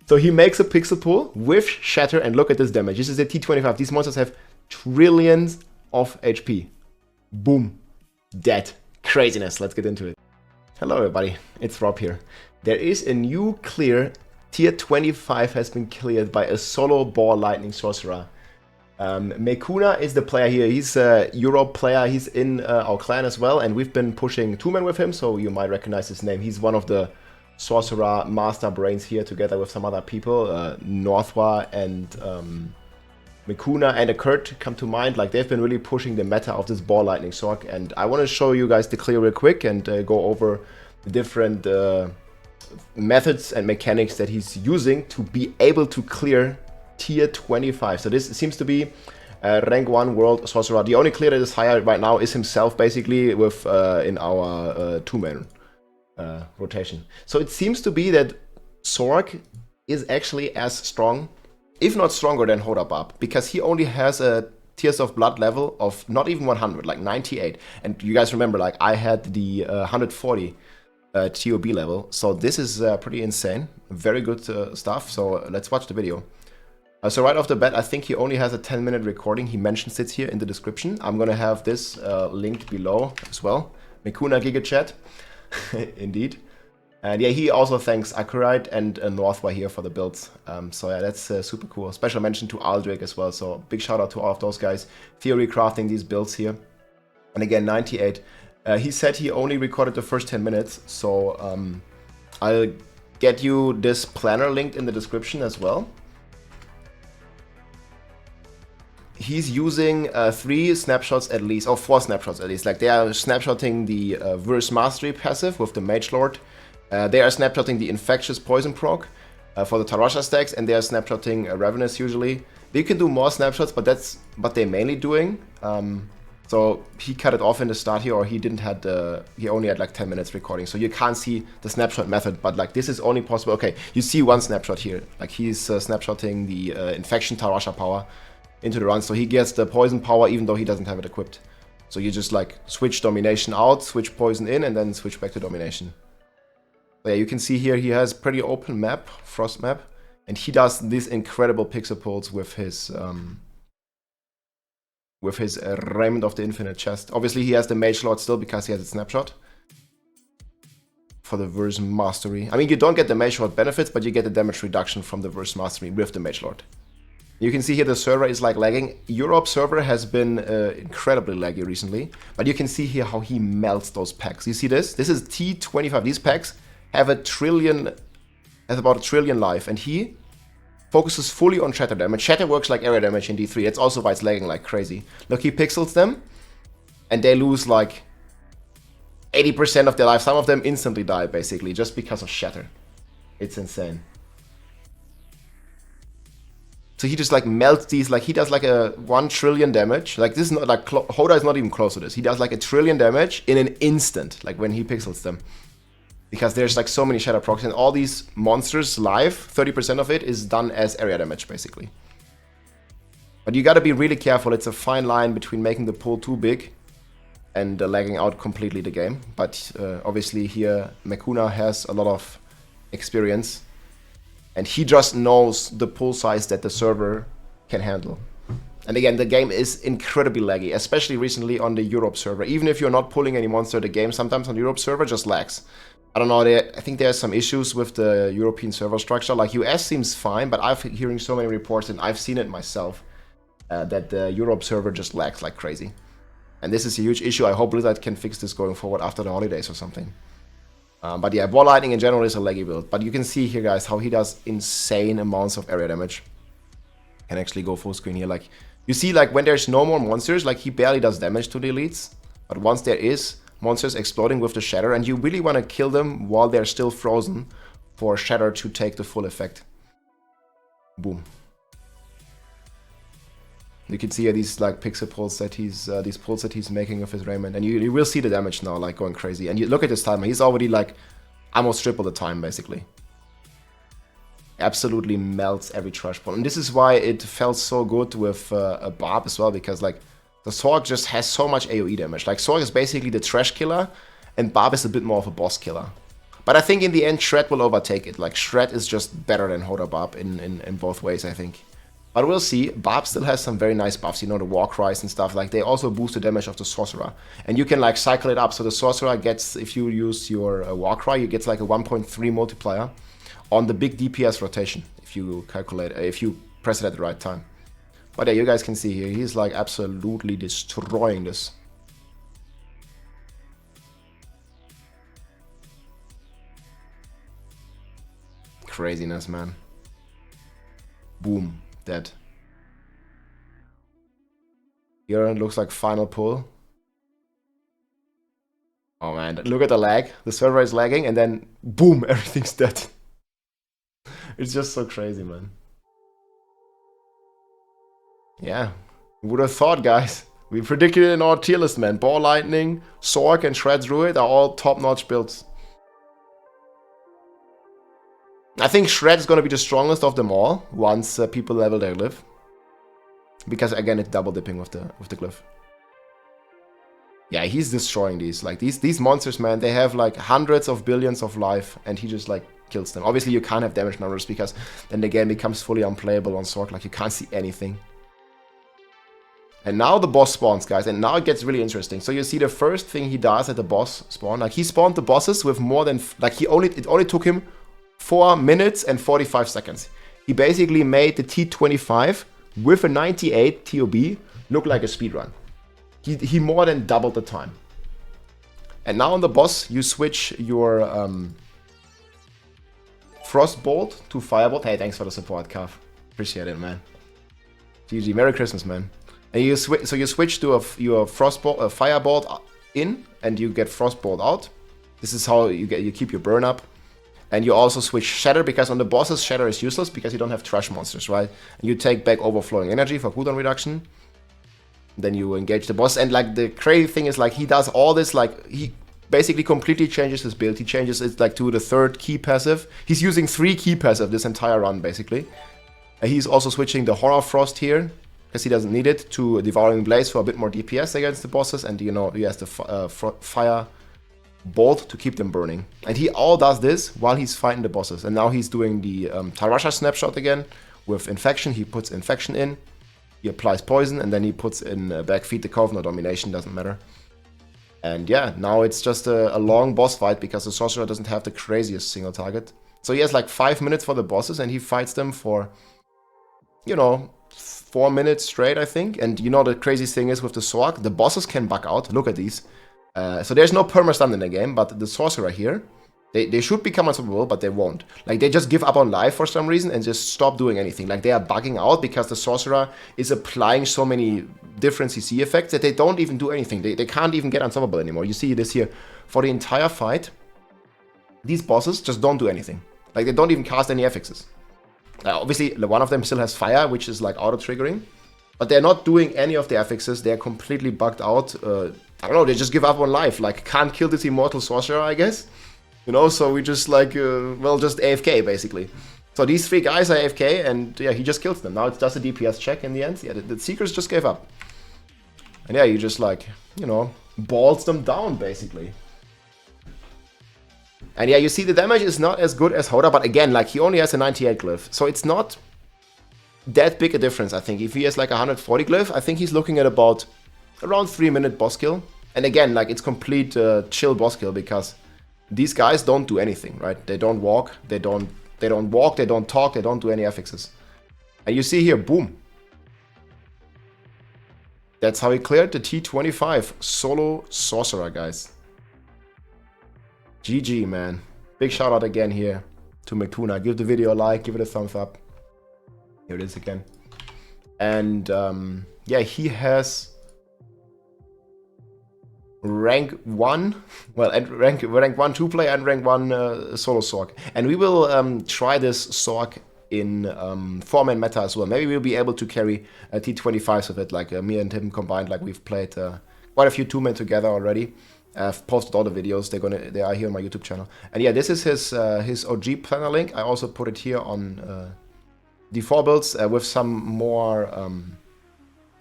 So he makes a pixel pool with Shatter, and look at this damage. This is a T25. These monsters have trillions of HP. Boom. Dead. Craziness. Let's get into it. Hello everybody, it's Rob here. There is a new clear. Tier 25 has been cleared by a solo ball lightning sorcerer. Mekuna is the player here. He's a Europe player. He's in our clan as well, and we've been pushing 2-man with him, so you might recognize his name. He's one of the sorcerer master brains here, together with some other people. Northwa and Mekuna and Kurt come to mind. Like, they've been really pushing the meta of this ball lightning Sorc, and I want to show you guys the clear real quick and go over the different methods and mechanics that he's using to be able to clear tier 25. So this seems to be rank 1 world sorcerer. The only clear that is higher right now is himself, basically, with in our 2-man rotation. So it seems to be that Sorc is actually as strong, if not stronger, than Hodabab, because he only has a Tears of Blood level of not even 100, like 98. And you guys remember, like, I had the 140 TOB level, so this is pretty insane. Very good stuff. So let's watch the video. So right off the bat, I think he only has a 10-minute recording. He mentions it here in the description. I'm gonna have this linked below as well. Mekuna GigaChat, indeed. And yeah, he also thanks Accurite and Northwa here for the builds. So yeah, that's super cool. Special mention to Aldrich as well. So big shout out to all of those guys. Theory crafting these builds here. And again, 98. He said he only recorded the first 10 minutes. So I'll get you this planner linked in the description as well. He's using 3 snapshots at least, or 4 snapshots at least. Like, they are snapshotting the Verse Mastery passive with the Mage Lord. They are snapshotting the Infectious Poison proc for the Tarasha stacks, and they are snapshotting Ravenous usually. They can do more snapshots, but that's what they're mainly doing. So he cut it off in the start here, or he didn't had he only had like 10 minutes recording, so you can't see the snapshot method. But like, this is only possible. Okay, you see one snapshot here. Like, he's snapshotting the Infection Tarasha power into the run, so he gets the poison power even though he doesn't have it equipped. So you just like switch domination out, switch poison in, and then switch back to domination. So yeah, you can see here he has pretty open map, frost map, and he does these incredible pixel pulls with his Raiment of the Infinite chest. Obviously he has the Mage Lord still because he has a snapshot for the Verse Mastery. I mean, you don't get the Mage Lord benefits, but you get the damage reduction from the Verse Mastery with the Mage Lord. You can see here the server is like lagging. Europe server has been incredibly laggy recently, but you can see here how he melts those packs. You see this? This is T25. These packs have about a trillion life, and he focuses fully on shatter damage. Shatter works like area damage in D3. That's also why it's lagging like crazy. Look, he pixels them, and they lose like 80% of their life. Some of them instantly die, basically, just because of shatter. It's insane. So he just like melts these, like he does like a 1 trillion damage. Like, this is not like, Hoda is not even close to this. He does like 1 trillion damage in an instant, like when he pixels them. Because there's like so many shatter procs, and all these monsters live, 30% of it is done as area damage, basically. But you gotta be really careful. It's a fine line between making the pool too big and lagging out completely the game. But obviously here, Mekuna has a lot of experience, and he just knows the pool size that the server can handle. And again, the game is incredibly laggy, especially recently on the Europe server. Even if you're not pulling any monster, the game sometimes on the Europe server just lags. I don't know, I think there's some issues with the European server structure. Like, US seems fine, but I've hearing so many reports, and I've seen it myself, that the Europe server just lags like crazy. And this is a huge issue. I hope Blizzard can fix this going forward after the holidays or something. But yeah, ball lightning in general is a laggy build. But you can see here, guys, how he does insane amounts of area damage. Can actually go full screen here. Like, you see, like, when there's no more monsters, like, he barely does damage to the elites. But once there is monsters exploding with the shatter, and you really want to kill them while they're still frozen for shatter to take the full effect. Boom. You can see here these like pixel pulls that these pulls that he's making of his Raiment, and you will see the damage now, like, going crazy. And you look at his timer; he's already like almost triple the time, basically. Absolutely melts every trash pull, and this is why it felt so good with a Barb as well, because like the Sorc just has so much AoE damage. Like, Sorc is basically the trash killer, and Barb is a bit more of a boss killer. But I think in the end, Shred will overtake it. Like, Shred is just better than Hoda Barb in both ways, I think. But we'll see. Barb still has some very nice buffs, you know, the War Cries and stuff. Like, they also boost the damage of the Sorcerer. And you can, like, cycle it up. So the Sorcerer gets, if you use your War Cry, you get, like, a 1.3 multiplier on the big DPS rotation, if you calculate, if you press it at the right time. But yeah, you guys can see here, he's, like, absolutely destroying this. Craziness, man. Boom. Dead. Here it looks like final pull. Oh man, look at the lag. The server is lagging and then boom, everything's dead. It's just so crazy, man. Yeah, who would have thought, guys? We predicted it in our tier list, man. Ball Lightning, Sorc and Shred Druid are all top-notch builds. I think Shred is going to be the strongest of them all once people level their glyph. Because again, it's double dipping with the glyph. Yeah, he's destroying these. Like these monsters, man, they have like hundreds of billions of life and he just like kills them. Obviously you can't have damage numbers because then the game becomes fully unplayable on Sorc. Like you can't see anything. And now the boss spawns, guys, and now it gets really interesting. So you see the first thing he does at the boss spawn, like he spawned the bosses with more than, like it only took him 4 minutes and 45 seconds. He basically made the T25 with a 98 TOB look like a speedrun. He more than doubled the time. And now on the boss, you switch your Frostbolt to Firebolt. Hey, thanks for the support, Kav. Appreciate it, man. GG, Merry Christmas, man. And you switch to your Frostbolt, Firebolt in, and you get Frostbolt out. This is how you keep your burn up. And you also switch Shatter, because on the bosses, Shatter is useless because you don't have trash monsters, right? And you take back Overflowing Energy for cooldown reduction. Then you engage the boss. And like the crazy thing is like he does all this, like he basically completely changes his build. He changes it like to the 3rd key passive. He's using 3 key passive this entire run, basically. And he's also switching the Horror Frost here, because he doesn't need it, to Devouring Blaze for a bit more DPS against the bosses. And you know, he has the Fire Bolt to keep them burning. And he all does this while he's fighting the bosses. And now he's doing the Tarasha Snapshot again with Infection. He puts Infection in, he applies Poison, and then he puts in Backfeed the Coven or Domination, doesn't matter. And yeah, now it's just a long boss fight because the Sorcerer doesn't have the craziest single target. So he has like 5 minutes for the bosses and he fights them for, you know, 4 minutes straight, I think. And you know the crazy thing is with the Sorc, the bosses can bug out. Look at these. So there's no perma-stun in the game, but the Sorcerer here, they should become unstoppable, but they won't. Like, they just give up on life for some reason and just stop doing anything. Like, they are bugging out because the Sorcerer is applying so many different CC effects that they don't even do anything. They can't even get unstoppable anymore. You see this here. For the entire fight, these bosses just don't do anything. Like, they don't even cast any affixes. Obviously, one of them still has fire, which is, like, auto-triggering. But they're not doing any of the affixes. They're completely bugged out. I don't know, they just give up on life. Like, can't kill this immortal Sorcerer, I guess. You know, so we just like, well, just AFK, basically. So these 3 guys are AFK, and yeah, he just kills them. Now it's just a DPS check in the end. Yeah, the Seekers just gave up. And yeah, you just like, you know, balls them down, basically. And yeah, you see the damage is not as good as Hoda, but again, like, he only has a 98 glyph. So it's not that big a difference, I think. If he has like 140 glyph, I think he's looking at about around 3-minute boss kill. And again, like, it's complete chill boss kill because these guys don't do anything, right? They don't walk, they don't walk, they don't talk, they don't do any affixes. And you see here, boom. That's how he cleared the T25 solo Sorcerer, guys. GG, man. Big shout out again here to McTuna. Give the video a like, give it a thumbs up. Here it is again. And yeah, he has rank 1, well, and rank 1 2-player and rank 1 solo Sorc. And we will try this Sorc in 4-man meta as well. Maybe we'll be able to carry T25s with it, like me and him combined. Like, we've played quite a few 2-men together already. I've posted all the videos. They are here on my YouTube channel. And yeah, this is his OG planner link. I also put it here on D4 builds with some more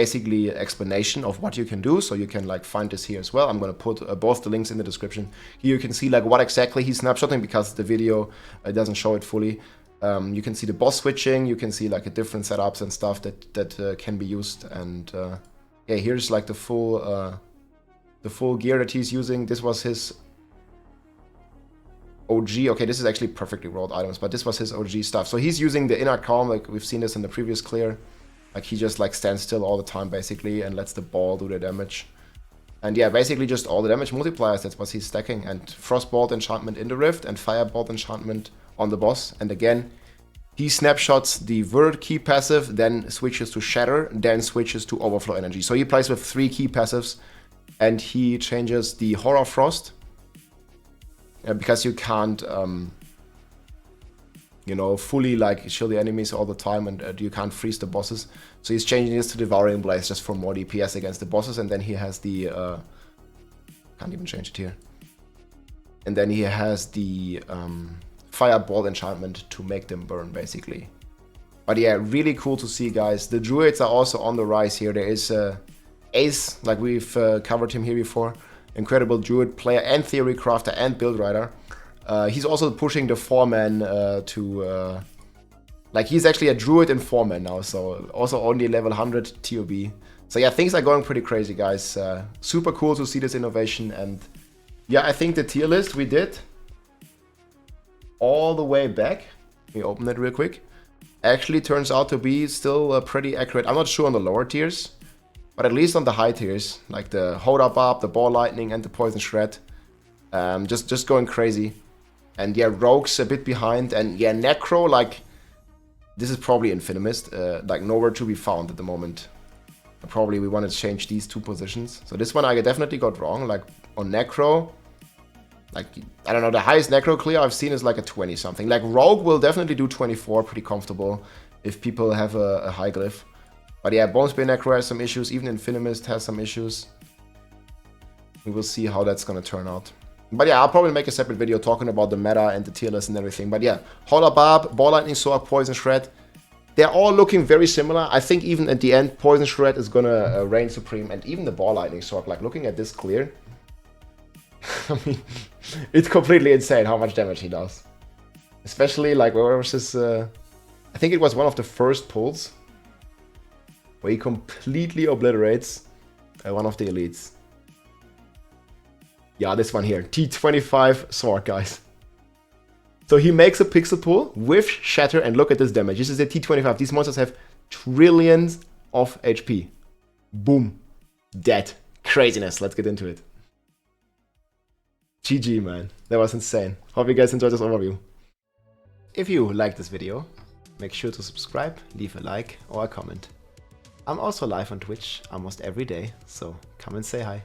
basically explanation of what you can do, so you can like find this here as well. I'm going to put both the links in the description. Here you can see like what exactly he's snapshotting, because the video doesn't show it fully. You can see the boss switching, you can see like a different setups and stuff that can be used, and yeah, here's like the full gear that he's using. This was his OG. Okay, this is actually perfectly rolled items, but this was his OG stuff. So he's using the inner calm, like we've seen this in the previous clear. Like he just like stands still all the time basically and lets the ball do the damage. And yeah, basically just all the damage multipliers, that's what he's stacking. And Frostbolt enchantment in the Rift and Firebolt enchantment on the boss. And again, he snapshots the Word key passive, then switches to Shatter, then switches to Overflow Energy. So he plays with 3 key passives, and he changes the Horror Frost. Because you can't, you know, fully like chill the enemies all the time, and you can't freeze the bosses. So he's changing this to Devouring Blaze just for more DPS against the bosses, and then he has the, can't even change it here. And then he has the Fireball enchantment to make them burn basically. But yeah, really cool to see, guys. The Druids are also on the rise here. There is Ace, like we've covered him here before. Incredible Druid player and theory crafter and build writer. He's also pushing the 4-man to... like, he's actually a Druid in 4-man now, so also only level 100 TOB. So yeah, things are going pretty crazy, guys. Super cool to see this innovation, and yeah, I think the tier list we did all the way back, let me open it real quick, actually turns out to be still pretty accurate. I'm not sure on the lower tiers, but at least on the high tiers, like the Hold Up Up, the Ball Lightning, and the Poison Shred, just going crazy. And yeah, Rogue's a bit behind, and yeah, Necro, like, this is probably Infinimist, like nowhere to be found at the moment. Probably we want to change these 2 positions. So this one I definitely got wrong, like on Necro, like, I don't know, the highest Necro clear I've seen is like a 20 something. Like Rogue will definitely do 24 pretty comfortable if people have a high glyph. But yeah, Bonespear Necro has some issues, even Infinimist has some issues. We will see how that's gonna turn out. But yeah, I'll probably make a separate video talking about the meta and the tier list and everything. But yeah, Holler Barb, Ball Lightning, Sorc, Poison Shred. They're all looking very similar. I think even at the end, Poison Shred is gonna reign supreme. And even the Ball Lightning Sorc, like looking at this clear, I mean, it's completely insane how much damage he does. Especially like, where was this, I think it was one of the first pulls where he completely obliterates one of the elites. Yeah, this one here, T25 Sorc, guys. So he makes a pixel pull with Shatter, and look at this damage. This is a T25. These monsters have trillions of HP. Boom. Dead. Craziness. Let's get into it. GG, man. That was insane. Hope you guys enjoyed this overview. If you liked this video, make sure to subscribe, leave a like or a comment. I'm also live on Twitch almost every day, so come and say hi.